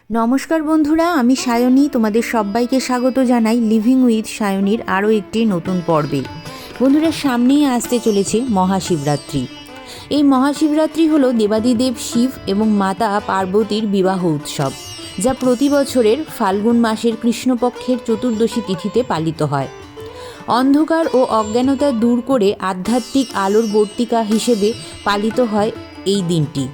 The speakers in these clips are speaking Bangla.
নমস্কার বন্ধুরা, আমি সায়নী। তোমাদের সবাইকে স্বাগত জানাই লিভিং উইথ সায়নীর আরও একটি নতুন পর্বে। বন্ধুরা, সামনেই আসতে চলেছে মহাশিবরাত্রি। এই মহাশিবরাত্রি হলো দেবাদিদেব শিব এবং মাতা পার্বতীর বিবাহ উৎসব, যা প্রতি বছরের ফাল্গুন মাসের কৃষ্ণপক্ষের চতুর্দশী তিথিতে পালিত হয়। অন্ধকার ও অজ্ঞানতা দূর করে আধ্যাত্মিক আলোর বর্তিকা হিসেবে পালিত হয় এই দিনটি।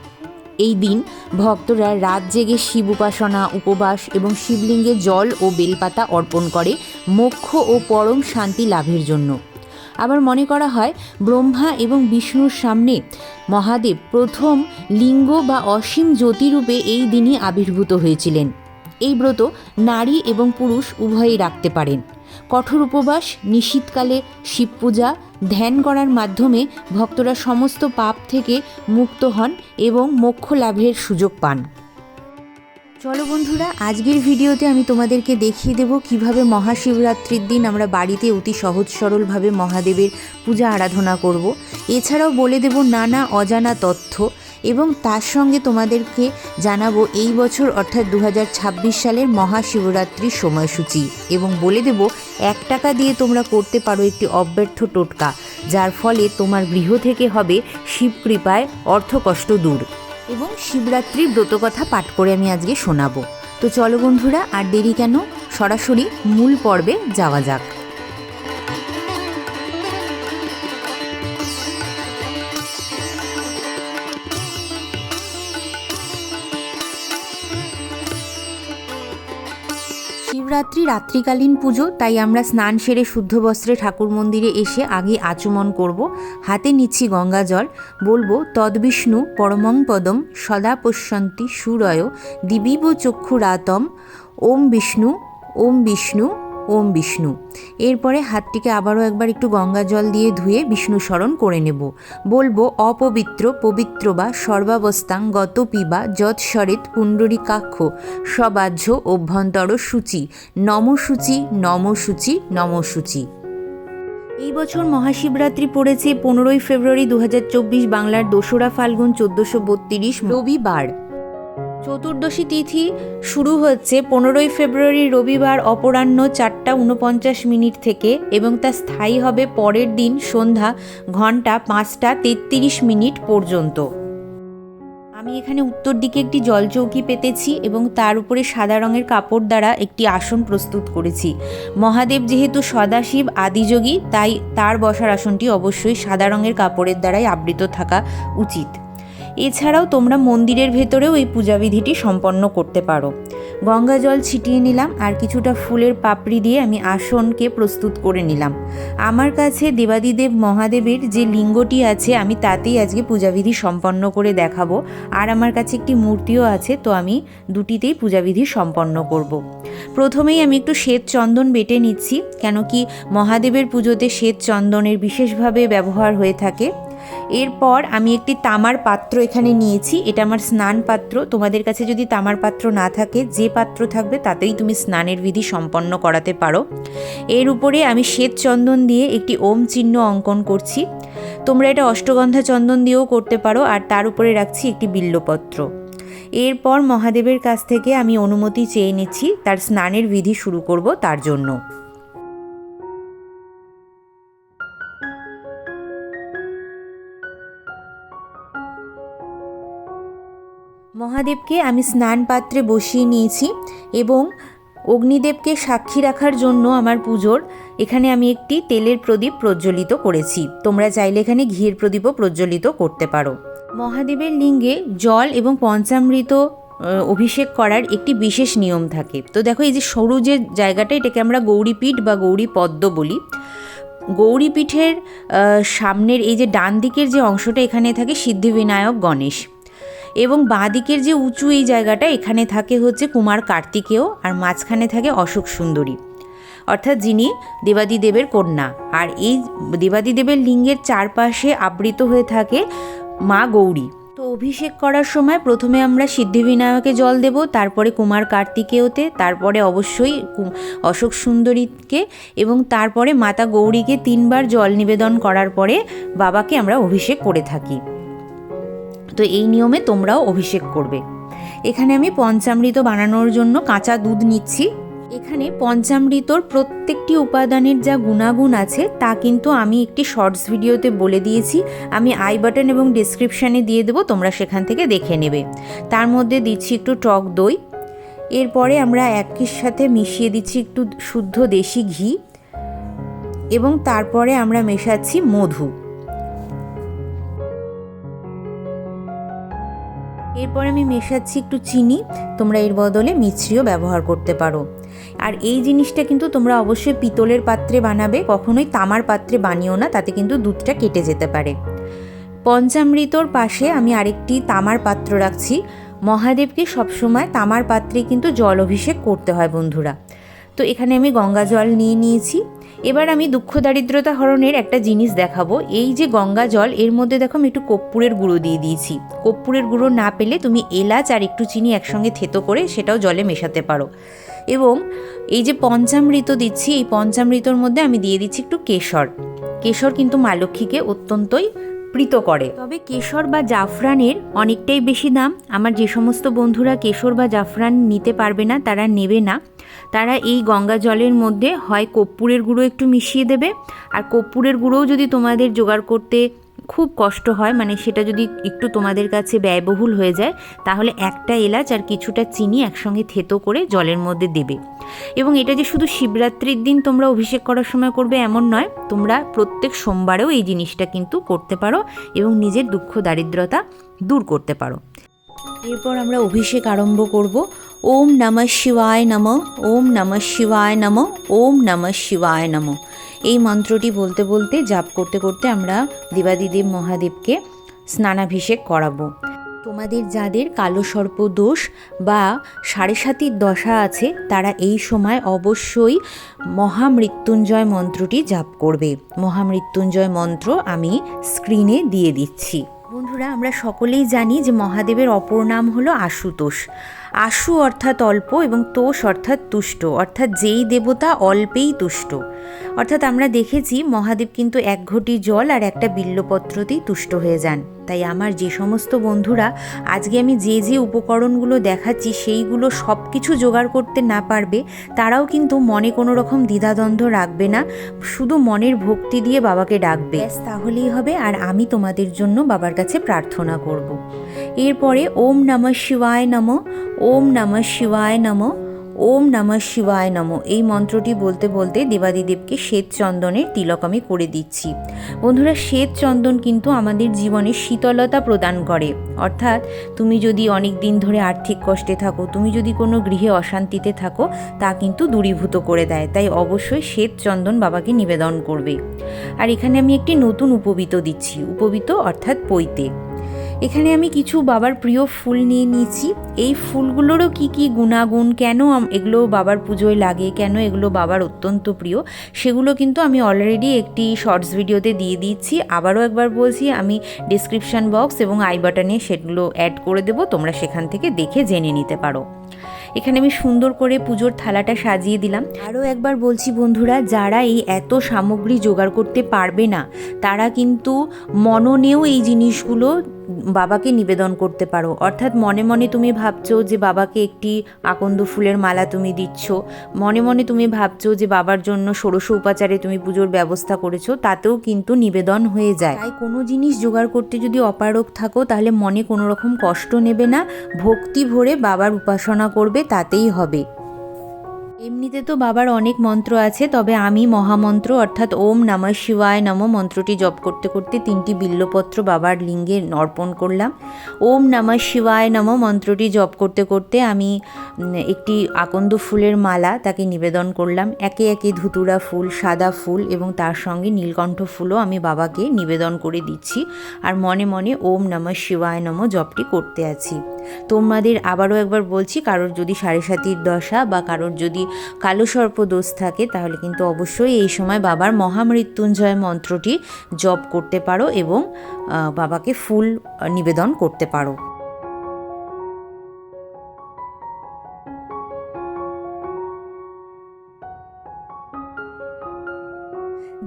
এই দিন ভক্তরা রাত জেগে শিব উপাসনা, উপবাস এবং শিবলিঙ্গে জল ও বেলপাতা অর্পণ করে মোক্ষ ও পরম শান্তি লাভের জন্য। আবার মনে করা হয় ব্রহ্মা এবং বিষ্ণুর সামনে মহাদেব প্রথম লিঙ্গ বা অসীম জ্যোতিরূপে এই দিনই আবির্ভূত হয়েছিলেন। এই ব্রত নারী এবং পুরুষ উভয়েই রাখতে পারেন। কঠোর উপবাস, নিশীথকালে শিব পূজা, ধ্যান করার মাধ্যমে ভক্তরা সমস্ত পাপ থেকে মুক্ত হন এবং মোক্ষ লাভের সুযোগ পান। চলো বন্ধুরা, আজকের ভিডিওতে আমি তোমাদেরকে দেখিয়ে দেব কিভাবে মহাশিবরাত্রির দিন আমরা বাড়িতে অতি সহজ সরলভাবে মহাদেবের পূজা আরাধনা করব। এছাড়াও বলে দেব নানা অজানা তথ্য এবং তার সঙ্গে তোমাদেরকে জানাবো এই বছর অর্থাৎ 2026 সালের মহাশিবরাত্রির সময়সূচি, এবং বলে দেব 1 টাকা দিয়ে তোমরা করতে পারো একটি অব্যর্থ টোটকা, যার ফলে তোমার গৃহ থেকে হবে শিবকৃপায় অর্থকষ্ট দূর। এবং শিবরাত্রির ব্রতকথা পাঠ করে আমি আজকে শোনাবো। তো চলো বন্ধুরা, আর দেরি কেন, সরাসরি মূল পর্বে যাওয়া যাক। শিবরাত্রি রাত্রিকালীন পুজো, তাই আমরা স্নান সেরে শুদ্ধ বস্ত্রে ঠাকুর মন্দিরে এসে আগে আচমন করব। হাতে নিচ্ছি গঙ্গা জল, বলবো তদ্বিষ্ণু পরমং পদম সদা পশ্যন্তি সুরয় দিবিব চক্ষুরাতম ওম বিষ্ণু ওম বিষ্ণু ওম বিষ্ণু। এরপরে হাতটিকে আবারও একবার একটু গঙ্গা জল দিয়ে ধুয়ে বিষ্ণু স্মরণ করে নেব। বলবো অপবিত্র পবিত্র বা সর্বাবস্থাং গত পিবা যৎসরেত পুণ্ডরীকাক্ষ সবাহ্য অভ্যন্তর সূচি নম সূচি নম সূচি নম সূচি। এই বছর মহাশিবরাত্রি পড়েছে 15ই ফেব্রুয়ারি 2024, বাংলার 2রা ফাল্গুন 1432 রবিবার। চতুর্দশী তিথি শুরু হচ্ছে 15ই ফেব্রুয়ারি রবিবার অপরাহ্ন 4:49 থেকে এবং তা স্থায়ী হবে পরের দিন সন্ধ্যা ঘন্টা 5:33 পর্যন্ত। আমি এখানে উত্তর দিকে একটি জলচৌকি পেতেছি এবং তার উপরে সাদা রঙের কাপড় দ্বারা একটি আসন প্রস্তুত করেছি। মহাদেব যেহেতু সদাশিব আদিযোগী, তাই তার বসার আসনটি অবশ্যই সাদা রঙের কাপড়ের দ্বারাই আবৃত থাকা উচিত। এছাড়াও তোমরা মন্দিরের ভেতরেও এই পূজাবিধিটি সম্পন্ন করতে পারো। গঙ্গা জল ছিটিয়ে নিলাম আর কিছুটা ফুলের পাপড়ি দিয়ে আমি আসনকে প্রস্তুত করে নিলাম। আমার কাছে দেবাদিদেব মহাদেবের যে লিঙ্গটি আছে আমি তাতেই আজকে পূজাবিধি সম্পন্ন করে দেখাবো, আর আমার কাছে একটি মূর্তিও আছে, তো আমি দুটিতেই পূজাবিধি সম্পন্ন করব। প্রথমেই আমি একটু শ্বেত চন্দন বেটে নিচ্ছি, কেন কি মহাদেবের পুজোতে শ্বেত চন্দনের বিশেষভাবে ব্যবহার হয়ে থাকে। এরপর আমি একটি তামার পাত্র এখানে নিয়েছি, এটা আমার স্নান পাত্র। তোমাদের কাছে যদি তামার পাত্র না থাকে, যে পাত্র থাকবে তাতেই তুমি স্নানের বিধি সম্পন্ন করাতে পারো। এর উপরে আমি শ্বেত চন্দন দিয়ে একটি ওম চিহ্ন অঙ্কন করছি। তোমরা এটা অষ্টগন্ধা চন্দন দিয়েও করতে পারো, আর তার উপরে রাখছি একটি বিল্লপত্র। এরপর মহাদেবের কাছ থেকে আমি অনুমতি চেয়ে নিচ্ছি তার স্নানের বিধি শুরু করব তার জন্য। মহাদেবকে আমি স্নান পাত্রে বসিয়ে নিয়েছি এবং অগ্নিদেবকে সাক্ষী রাখার জন্য আমার পুজোর এখানে আমি একটি তেলের প্রদীপ প্রজ্বলিত করেছি। তোমরা চাইলে এখানে ঘিয়ের প্রদীপও প্রজ্বলিত করতে পারো। মহাদেবের লিঙ্গে জল এবং পঞ্চামৃত অভিষেক করার একটি বিশেষ নিয়ম থাকে। তো দেখো, এই যে সরু যে জায়গাটা, এটাকে আমরা গৌরীপীঠ বা গৌরী পদ্ম বলি। গৌরীপীঠের সামনের এই যে ডান দিকের যে অংশটা, এখানে থাকে সিদ্ধিবিনায়ক গণেশ, এবং বাঁ দিকের যে উঁচু এই জায়গাটা, এখানে থাকে হচ্ছে কুমার কার্তিকেয়, আর মাঝখানে থাকে অশোক সুন্দরী, অর্থাৎ যিনি দেবাদিদেবের কন্যা। আর এই দেবাদিদেবের লিঙ্গের চারপাশে আবৃত হয়ে থাকে মা গৌরী। তো অভিষেক করার সময় প্রথমে আমরা সিদ্ধিবিনায়কে জল দেব, তারপরে কুমার কার্তিকেয়তে, তারপরে অবশ্যই অশোক সুন্দরীকে, এবং তারপরে মাতা গৌরীকে 3 বার জল নিবেদন করার পরে বাবাকে আমরা অভিষেক করে থাকি। তো এই নিয়মে তোমরাও অভিষেক করবে। এখানে আমি পঞ্চামৃত বানানোর জন্য কাঁচা দুধ নিচ্ছি। এখানে পঞ্চামৃতর প্রত্যেকটি উপাদানের যা গুণাগুণ আছে তা কিন্তু আমি একটি শর্টস ভিডিওতে বলে দিয়েছি, আমি আই বাটন এবং ডেসক্রিপশানে দিয়ে দেবো, তোমরা সেখান থেকে দেখে নেবে। তার মধ্যে দিচ্ছি একটু টক দই, এরপরে আমরা একই সাথে মিশিয়ে দিচ্ছি একটু শুদ্ধ দেশি ঘি এবং তারপরে আমরা মেশাচ্ছি মধু। এরপরে আমি মেশাচ্ছি একটু চিনি, তোমরা এর বদলে মিছরিও ব্যবহার করতে পারো। আর এই জিনিসটা কিন্তু তোমরা অবশ্যই পিতলের পাত্রে বানাবে, কখনোই তামার পাত্রে বানিও না, তাতে কিন্তু দুধটা কেটে যেতে পারে। পঞ্চামৃতর পাশে আমি আরেকটি তামার পাত্র রাখছি। মহাদেবকে সবসময় তামার পাত্রে কিন্তু জল অভিষেক করতে হয় বন্ধুরা। তো এখানে আমি গঙ্গা জল নিয়ে নিয়েছি। এবার আমি দুঃখ দারিদ্রতা হরণের একটা জিনিস দেখাবো। এই যে গঙ্গা জল, এর মধ্যে দেখো আমি একটু কর্পূরের গুঁড়ো দিয়ে দিয়েছি। কর্পূরের গুঁড়ো না পেলে তুমি এলাচ আর একটু চিনি একসঙ্গে থেতো করে সেটাও জলে মেশাতে পারো। এবং এই যে পঞ্চামৃত দিচ্ছি, এই পঞ্চামৃতর মধ্যে আমি দিয়ে দিচ্ছি একটু কেশর। কেশর কিন্তু মা লক্ষ্মীকে অত্যন্তই প্রীত করে। তবে কেশর বা জাফরানের অনেকটাই বেশি দাম। আমার যে সমস্ত বন্ধুরা কেশর বা জাফরান নিতে পারবে না, তারা নেবে না। তারা এই গঙ্গা জলের মধ্যে হয় কর্পূরের গুঁড়ো একটু মিশিয়ে দেবে, আর কর্পূরের গুঁড়োও যদি তোমাদের জোগাড় করতে খুব কষ্ট হয়, মানে সেটা যদি একটু তোমাদের কাছে ব্যয়বহুল হয়ে যায়, তাহলে একটা এলাচ আর কিছুটা চিনি একসঙ্গে থেতো করে জলের মধ্যে দেবে। এবং এটা যে শুধু শিবরাত্রির দিন তোমরা অভিষেক করার সময় করবে এমন নয়, তোমরা প্রত্যেক সোমবারেও এই জিনিসটা কিন্তু করতে পারো এবং নিজের দুঃখ দারিদ্রতা দূর করতে পারো। এরপর আমরা অভিষেক আরম্ভ করব। ওম নমঃ শিবায় নমঃ, ওম নমঃ শিবায় নমঃ, ওম নমঃ শিবায় নমঃ। এই মন্ত্রটি বলতে বলতে জাপ করতে করতে আমরা দেবাদিদেব মহাদেবকে স্নানাভিষেক করাবো। তোমাদের যাদের কালো সর্প দোষ বা সাড়ে সাতির দশা আছে, তারা এই সময় অবশ্যই মহামৃত্যুঞ্জয় মন্ত্রটি জাপ করবে। মহামৃত্যুঞ্জয় মন্ত্র আমি স্ক্রিনে দিয়ে দিচ্ছি। বন্ধুরা, আমরা সকলেই জানি যে মহাদেবের অপর নাম হলো আশুতোষ। আশু অর্থাৎ অল্প এবং তোষ অর্থাৎ তুষ্ট, অর্থাৎ যেই দেবতা অল্পেই তুষ্ট। অর্থাৎ আমরা দেখেছি মহাদেব কিন্তু এক ঘটি জল আর একটা বিল্বপত্রতেই তুষ্ট হয়ে যান। তাই আমার যে সমস্ত বন্ধুরা আজকে আমি যে যে উপকরণগুলো দেখাচ্ছি সেইগুলো সব কিছু জোগাড় করতে না পারবে, তারাও কিন্তু মনে কোনো রকম দ্বিধাদ্বন্দ্ব রাখবে না, শুধু মনের ভক্তি দিয়ে বাবাকে ডাকবে, তাহলেই হবে। আর আমি তোমাদের জন্য বাবার কাছে প্রার্থনা করব। এরপরে ওম নমঃ শিবায় নমঃ, ওম নমঃ শিবায় নমঃ, ওম নমঃ শিবায় নমঃ এই মন্ত্রটি বলতে বলতে দেবাদিদেবকে শ্বেত চন্দনের তিলক আমি করে দিচ্ছি। বন্ধুরা, শ্বেত চন্দন কিন্তু আমাদের জীবনে শীতলতা প্রদান করে। অর্থাৎ তুমি যদি অনেক দিন ধরে আর্থিক কষ্টে থাকো, তুমি যদি কোনো গৃহে অশান্তিতে থাকো, তা কিন্তু দূরীভূত করে দেয়। তাই অবশ্যই শ্বেত চন্দন বাবাকে নিবেদন করবে। আর এখানে আমি একটি নতুন উপবীত দিচ্ছি। উপবীত অর্থাৎ পৈতে। এখানে আমি কিছু বাবার প্রিয় ফুল নিয়ে নিয়েছি। এই ফুলগুলোরও কি কি গুণাগুণ, কেন এগুলো বাবার পুজোয় লাগে, কেন এগুলো বাবার অত্যন্ত প্রিয়, সেগুলো কিন্তু আমি অলরেডি একটি শর্টস ভিডিওতে দিয়ে দিচ্ছি। আবারও একবার বলছি, আমি ডেসক্রিপশান বক্স এবং আই বাটনে সেগুলো অ্যাড করে দেবো, তোমরা সেখান থেকে দেখে জেনে নিতে পারো। এখানে আমি সুন্দর করে পুজোর থালাটা সাজিয়ে দিলাম। আরও একবার বলছি বন্ধুরা, যারা এই এত সামগ্রী জোগাড় করতে পারবে না, তারা কিন্তু মননেও এই জিনিসগুলো বাবাকে নিবেদন করতে পারো। অর্থাৎ মনে মনে তুমি ভাবছো যে বাবাকে একটি আকন্দ ফুলের মালা তুমি দিচ্ছ, মনে মনে তুমি ভাবছো যে বাবার জন্য ষোড়শ উপাচারে তুমি পুজোর ব্যবস্থা করেছো, তাতেও কিন্তু নিবেদন হয়ে যায়। তাই কোনো জিনিস জোগাড় করতে যদি অপারগ থাকো, তাহলে মনে কোনো রকম কষ্ট নেবে না, ভক্তি ভরে বাবার উপাসনা করবে, তাতেই হবে। এমনিতে তো বাবার অনেক মন্ত্র আছে, তবে আমি মহামন্ত্র অর্থাৎ ওম নমঃ শিবায় নমঃ মন্ত্রটি জপ করতে করতে 3টি বিল্বপত্র বাবার লিঙ্গে অর্পণ করলাম। ওম নমঃ শিবায় নমঃ মন্ত্রটি জপ করতে করতে আমি একটি আকন্দ ফুলের মালা তাকে নিবেদন করলাম। একে একে ধুতুরা ফুল, সাদা ফুল এবং তার সঙ্গে নীলকণ্ঠ ফুলও আমি বাবাকে নিবেদন করে দিচ্ছি। আর মনে মনে ওম নমঃ শিবায় নমঃ জপটি করতে আছি। তোমাদের আবারও একবার বলছি, কারোর যদি সাড়ে সাতির দশা বা কারোর যদি কালো সর্প দোষ থাকে, তাহলে কিন্তু অবশ্যই এই সময় বাবার মহামৃত্যুঞ্জয় মন্ত্রটি জপ করতে পারো এবং বাবাকে ফুল নিবেদন করতে পারো।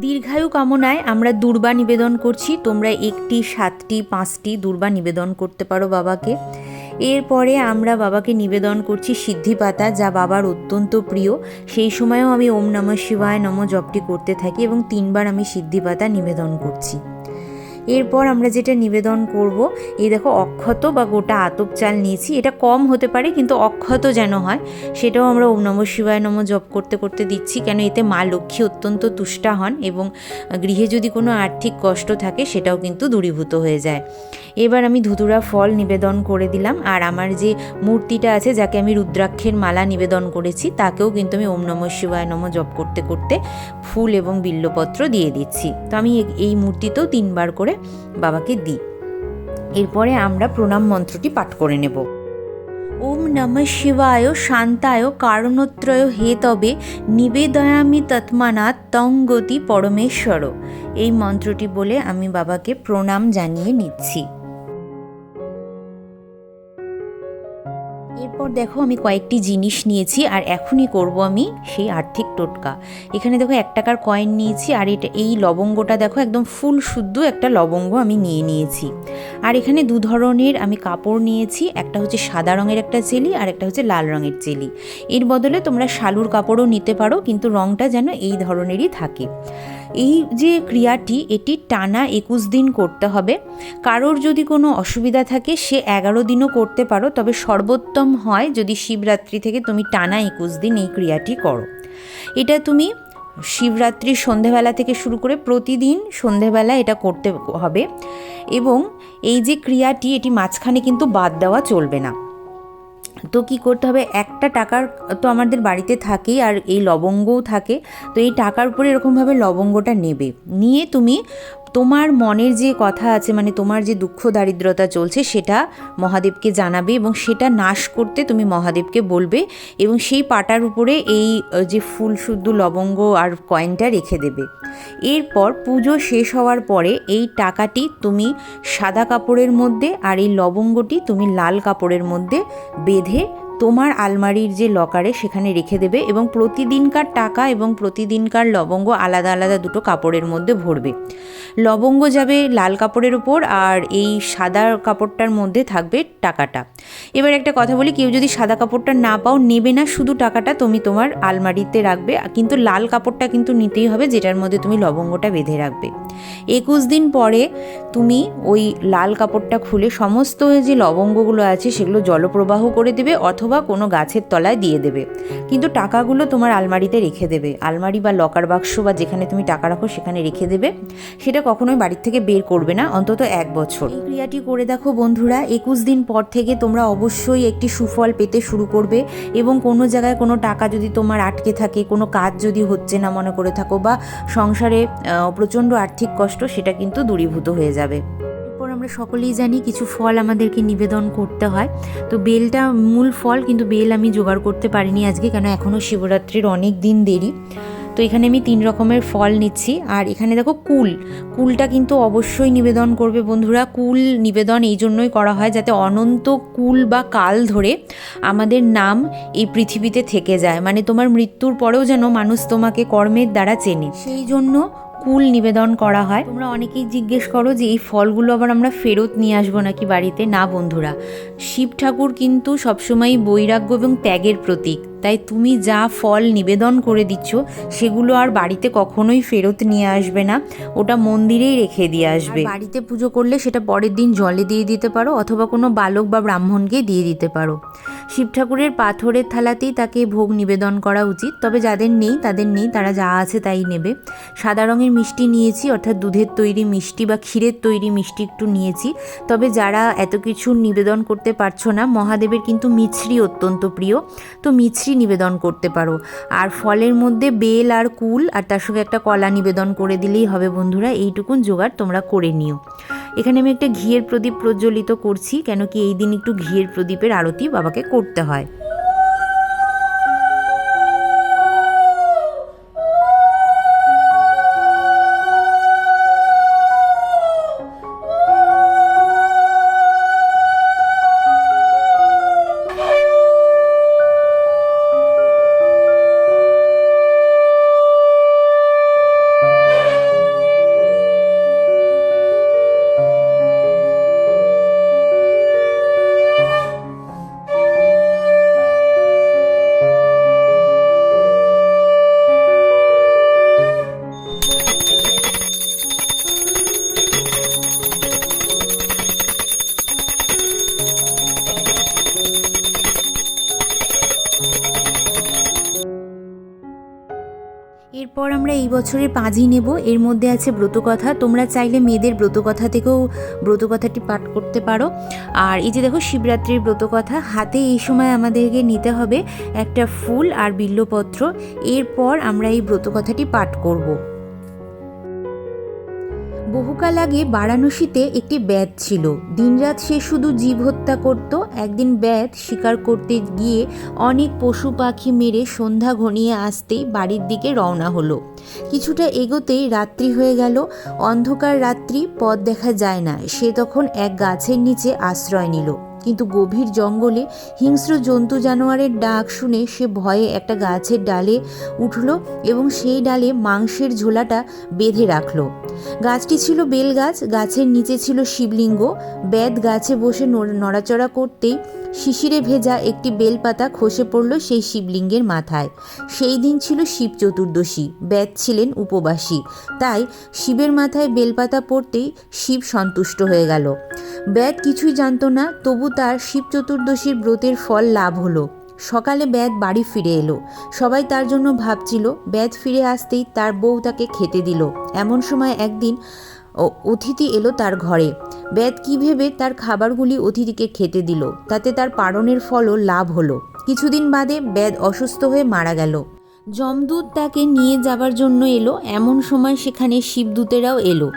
দীর্ঘায়ু কামনায় আমরা দূর্বা নিবেদন করছি। তোমরা 1টি, 7টি, 5টি দূর্বা নিবেদন করতে পারো বাবাকে। এরপরে আমরা বাবাকে নিবেদন করছি সিদ্ধি পাতা, যা বাবার অত্যন্ত প্রিয়। সেই সময়ও আমি ওম নমঃ শিবায় নম জপটি করতে থাকি এবং 3বার আমি সিদ্ধি পাতা নিবেদন করছি। এরপর আমরা যেটা নিবেদন করব, এই দেখো অক্ষত বা গোটা আতপ চাল নিয়েছি। এটা কম হতে পারে, কিন্তু অক্ষত যেন হয় সেটাও আমরা ওম নমঃ শিবায় নম জপ করতে করতে দিচ্ছি, কেন এতে মা লক্ষ্মী অত্যন্ত তুষ্টা হন এবং গৃহে যদি কোনো আর্থিক কষ্ট থাকে সেটাও কিন্তু দূরীভূত হয়ে যায়। এবার আমি ধুতুরা ফল নিবেদন করে দিলাম, আর আমার যে মূর্তিটা আছে, যাকে আমি রুদ্রাক্ষের মালা নিবেদন করেছি, তাকেও কিন্তু আমি ওম নমঃ শিবায় নম জপ করতে করতে ফুল এবং বিল্লপত্র দিয়ে দিচ্ছি। তো আমি এই মূর্তিতেও 3বার করে বাবাকে দিই। এরপরে আমরা প্রণাম মন্ত্রটি পাঠ করে নেব। ওম নমঃ শিবায় শান্তায় কারণত্রয় হে তবে নিবেদয়ামি তৎমানাৎ তং গতি পরমেশ্বর। এই মন্ত্রটি বলে আমি বাবাকে প্রণাম জানিয়ে নিচ্ছি। এরপর দেখো আমি কয়েকটি জিনিস নিয়েছি, আর এখনই করব আমি সেই আর্থিক টোটকা। এখানে দেখো 1 টাকার কয়েন নিয়েছি, আর এই লবঙ্গটা দেখো একদম ফুল শুদ্ধ একটা লবঙ্গ আমি নিয়েছি। আর এখানে 2 ধরনের আমি কাপড় নিয়েছি, একটা হচ্ছে সাদা রঙের একটা চেলি, আর একটা হচ্ছে লাল রঙের চেলি। এর বদলে তোমরা শালুর কাপড়ও নিতে পারো, কিন্তু রঙটা যেন এই ধরনেরই থাকে। এই যে ক্রিয়াটি, এটি টানা 21 দিন করতে হবে। কারোর যদি কোনো অসুবিধা থাকে সে 11 দিনও করতে পারো, তবে সর্বোত্তম হয় যদি শিবরাত্রি থেকে তুমি টানা 21 দিন এই ক্রিয়াটি করো। এটা তুমি শিবরাত্রির সন্ধেবেলা থেকে শুরু করে প্রতিদিন সন্ধেবেলা এটা করতে হবে, এবং এই যে ক্রিয়াটি, এটি মাঝখানে কিন্তু বাদ দেওয়া চলবে না। তো কি করতে হবে, 1 টাকার তো আমাদের বাড়িতে থাকেই, আর এই লবঙ্গও থাকে। তো এই টাকার উপরে এরকমভাবে লবঙ্গটা নেবে, নিয়ে তুমি তোমার মনের যে কথা আছে, মানে তোমার যে দুঃখ দারিদ্রতা চলছে, সেটা মহাদেবকে জানাবে এবং সেটা নাশ করতে তুমি মহাদেবকে বলবে, এবং সেই পাটার উপরে এই যে ফুল শুদ্ধ লবঙ্গ আর কয়েনটা রেখে দেবে। এরপর পুজো শেষ হওয়ার পরে এই টাকাটি তুমি সাদা কাপড়ের মধ্যে, আর এই লবঙ্গটি তুমি লাল কাপড়ের মধ্যে বেঁধে তোমার আলমারির যে লকারে সেখানে রেখে দেবে, এবং প্রতিদিনকার টাকা এবং প্রতিদিনকার লবঙ্গ আলাদা আলাদা 2টো কাপড়ের মধ্যে ভরবে। লবঙ্গ যাবে লাল কাপড়ের উপর, আর এই সাদা কাপড়টার মধ্যে থাকবে টাকাটা। এবার একটা কথা বলি, কেউ যদি সাদা কাপড়টা না পাও, নেবে না, শুধু টাকাটা তুমি তোমার আলমারিতে রাখবে, কিন্তু লাল কাপড়টা কিন্তু নিতেই হবে, যেটার মধ্যে তুমি লবঙ্গটা বেঁধে রাখবে। 21 দিন পরে তুমি ওই লাল কাপড়টা খুলে সমস্ত যে লবঙ্গগুলো আছে সেগুলো জলপ্রবাহ করে দেবে, অথবা কোনো গাছের তলায় দিয়ে দেবে, কিন্তু টাকাগুলো তোমার আলমারিতে রেখে দেবে। আলমারি বা লকার বাক্স বা যেখানে তুমি টাকা রাখো সেখানে রেখে দেবে, সেটা কখনোই বাড়ির থেকে বের করবে না অন্তত 1 বছর। এই ক্রিয়াটি করে দেখো বন্ধুরা, 21 দিন পর থেকে তোমরা অবশ্যই একটি সুফল পেতে শুরু করবে, এবং কোনো জায়গায় কোনো টাকা যদি তোমার আটকে থাকে, কোনো কাজ যদি হচ্ছে না মনে করে থাকো, বা সংসারে প্রচণ্ড আর্থিক কষ্ট, সেটা কিন্তু দূরীভূত হয়ে যাবে। এরপর আমরা সকলেই জানি কিছু ফল আমাদেরকে নিবেদন করতে হয়। তো বেলটা মূল ফল, কিন্তু বেল আমি জোগাড় করতে পারিনি আজকে, কেন এখনও শিবরাত্রির অনেক দিন দেরি। তো এখানে আমি 3 রকমের ফল নিচ্ছি, আর এখানে দেখো কুলটা কিন্তু অবশ্যই নিবেদন করবে বন্ধুরা। কুল নিবেদন এই জন্যই করা হয় যাতে অনন্ত কুল বা কাল ধরে আমাদের নাম এই পৃথিবীতে থেকে যায়, মানে তোমার মৃত্যুর পরেও যেন মানুষ তোমাকে কর্মের দ্বারা চেনে, সেই জন্য কুল নিবেদন করা হয়। তোমরা অনেকেই জিজ্ঞেস করো যে এই ফলগুলো আবার আমরা ফেরত নিয়ে আসবো নাকি বাড়িতে। না বন্ধুরা, শিব ঠাকুর কিন্তু সবসময় বৈরাগ্য এবং ত্যাগের প্রতীক, তাই তুমি যা ফল নিবেদন করে দিচ্ছ সেগুলো আর বাড়িতে কখনোই ফেরত নিয়ে আসবে না, ওটা মন্দিরেই রেখে দিয়ে আসবে। বাড়িতে পুজো করলে সেটা পরের দিন জলে দিয়ে দিতে পারো, অথবা কোনো বালক বা ব্রাহ্মণকে দিয়ে দিতে পারো। শিব ঠাকুরের পাথরের থালাতেই তাকে ভোগ নিবেদন করা উচিত, তবে যাদের নেই তাদের নেই, তারা যা আছে তাই নেবে। সাদা রঙের মিষ্টি নিয়েছি, অর্থাৎ দুধের তৈরি মিষ্টি বা ক্ষীরের তৈরি মিষ্টি একটু নিয়েছি। তবে যারা এত কিছু নিবেদন করতে পারছো না, মহাদেবের কিন্তু মিছরি অত্যন্ত প্রিয়, তো মিছরি নিবেদন করতে পারো। আর ফলের মধ্যে বেল আর কুল, আর তার সঙ্গে একটা কলা নিবেদন করে দিলেই হবে বন্ধুরা। এইটুকুন জোগাড় তোমরা করে নিও। এখানে আমি একটা ঘিয়ের প্রদীপ প্রজ্বলিত করছি, কেন কি এই দিন একটু ঘিয়ের প্রদীপের আরতি বাবাকে করতে হয়। এরপর আমরা এই বছরের পাঁজি নেব। এর মধ্যে আছে ব্রতকথা, তোমরা চাইলে মেয়েদের ব্রতকথা থেকেও ব্রতকথাটি পাঠ করতে পারো। আর এই যে দেখো শিবরাত্রির ব্রতকথা, হাতে এই সময় আমাদেরকে নিতে হবে একটা ফুল আর বিল্বপত্র। এরপর আমরা এই ব্রতকথাটি পাঠ করব। বহুকাল আগে বারাণসীতে একটি ব্যাধ ছিল। দিনরাত সে শুধু জীব হত্যা করত। একদিন ব্যাধ শিকার করতে গিয়ে অনেক পশু পাখি মেরে সন্ধ্যা ঘনিয়ে আসতেই বাড়ির দিকে রওনা হলো। কিছুটা এগোতেই রাত্রি হয়ে গেল। অন্ধকার রাত্রি, পথ দেখা যায় না। সে তখন এক গাছের নিচে আশ্রয় নিল। কিন্তু গভীর জঙ্গলে হিংস্র জন্তু জানোয়ারের ডাক শুনে সে ভয়ে একটা গাছের ডালে উঠল এবং সেই ডালে মাংসের ঝোলাটা বেঁধে রাখল। গাছটি ছিল বেল গাছ, গাছের নিচে ছিল শিবলিঙ্গ। ব্যাধ গাছে বসে নড়াচড়া করতেই শিশিরে ভেজা একটি বেলপাতা খসে পড়ল সেই শিবলিঙ্গের মাথায়। সেই দিন ছিল শিব চতুর্দশী। ব্যাধ ছিলেন উপবাসী, তাই শিবের মাথায় বেলপাতা পড়তেই শিব সন্তুষ্ট হয়ে গেল। ব্যাধ কিছুই জানতো না, তবু তার শিব চতুর্দশীর ব্রতের ফল লাভ হলো। সকালে ব্যাধ বাড়ি ফিরে এলো। সবাই তার জন্য ভাবছিল। ব্যাধ ফিরে আসতেই তার বউ তাকে খেতে দিল। এমন সময় একদিন অতিথি এলো তার ঘরে। ব্যাধ কী ভেবে তার খাবারগুলি অতিথিকে খেতে দিল, তাতে তার পারণের ফলও লাভ হলো। কিছুদিন বাদে ব্যাধ অসুস্থ হয়ে মারা গেল। যমদূত তাকে নিয়ে যাবার জন্য এলো। এমন সময় সেখানে শিবদূতেরাও এলো।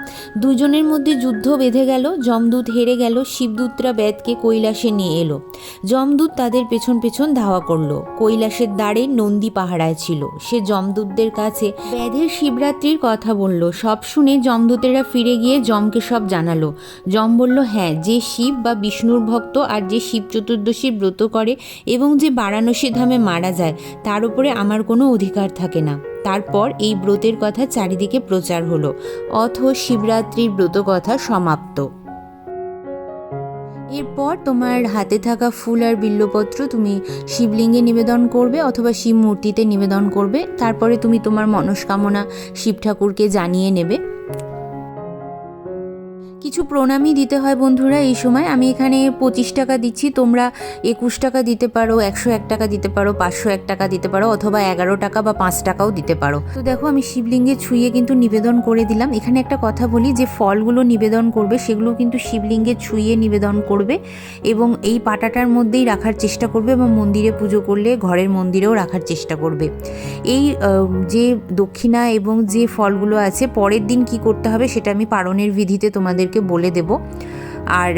দুজনের মধ্যে যুদ্ধ বেঁধে গেল। যমদূত হেরে গেল। শিবদূতরা ব্যাধকে কৈলাসে নিয়ে এলো। যমদূত তাদের পেছন পেছন ধাওয়া করলো। কৈলাসের দ্বারে নন্দী পাহারায় ছিল। সে যমদূতদের কাছে ব্যাধের শিবরাত্রির কথা বলল। সব শুনে যমদূতেরা ফিরে গিয়ে যমকে সব জানালো। যম বলল, হ্যাঁ, যে শিব বা বিষ্ণুর ভক্ত আর যে শিব চতুর্দশীর ব্রত করে এবং যে বারাণসী ধামে মারা যায়, তার উপরে আমার কোনো অধিকার থাকে না। তারপর এই ব্রতের কথা চারিদিকে প্রচার হলো। অথ শিবরাত্রির ব্রত কথা সমাপ্ত। এরপর তোমার হাতে থাকা ফুল আর বিল্বপত্র তুমি শিবলিঙ্গে নিবেদন করবে অথবা শিব মূর্তিতে নিবেদন করবে। তারপরে তুমি তোমার মনস্কামনা শিব ঠাকুরকে জানিয়ে নেবে। কিছু প্রণামী দিতে হয় বন্ধুরা এই সময়। আমি এখানে 25 টাকা দিচ্ছি, তোমরা 21 টাকা দিতে পারো, 101 টাকা দিতে পারো, 501 টাকা দিতে পারো, অথবা 11 টাকা বা 5 টাকাও দিতে পারো। তো দেখো আমি শিবলিঙ্গে ছুঁয়ে কিন্তু নিবেদন করে দিলাম। এখানে একটা কথা বলি, যে ফলগুলো নিবেদন করবে সেগুলো কিন্তু শিবলিঙ্গে ছুঁয়ে নিবেদন করবে এবং এই পাটাটার মধ্যেই রাখার চেষ্টা করবে, এবং মন্দিরে পুজো করলে ঘরের মন্দিরেও রাখার চেষ্টা করবে। এই যে দক্ষিণা এবং যে ফলগুলো আছে, পরের দিন কি করতে হবে সেটা আমি পারণের বিধিতে তোমাদেরকে বলে দেব। আর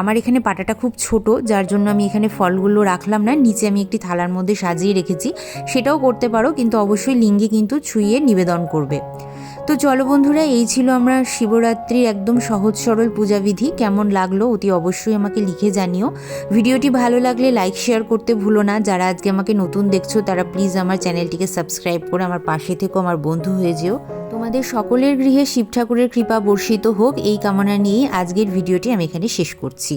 আমার এখানে পাটাটা খুব ছোট, যার জন্য আমি এখানে ফলগুলো রাখলাম না, নিচে আমি একটি থালার মধ্যে সাজিয়ে রেখেছি। সেটাও করতে পারো, কিন্তু অবশ্যই লিঙ্গে কিন্তু ছুঁয়ে নিবেদন করবে। তো চলো বন্ধুরা, এই ছিল আমরা শিবরাত্রির একদম সহজ সরল পূজাবিধি। কেমন লাগলো অতি অবশ্যই আমাকে লিখে জানিও। ভিডিওটি ভালো লাগলে লাইক শেয়ার করতে ভুলো না। যারা আজকে আমাকে নতুন দেখছো তারা প্লিজ আমার চ্যানেলটিকে সাবস্ক্রাইব করে আমার পাশে থেকো, আমার বন্ধু হয়ে যেও। তোমাদের সকলের গৃহে শিব ঠাকুরের কৃপা বর্ষিত হোক, এই কামনা নিয়েই আজকের ভিডিওটি আমি এখানে শেষ করছি।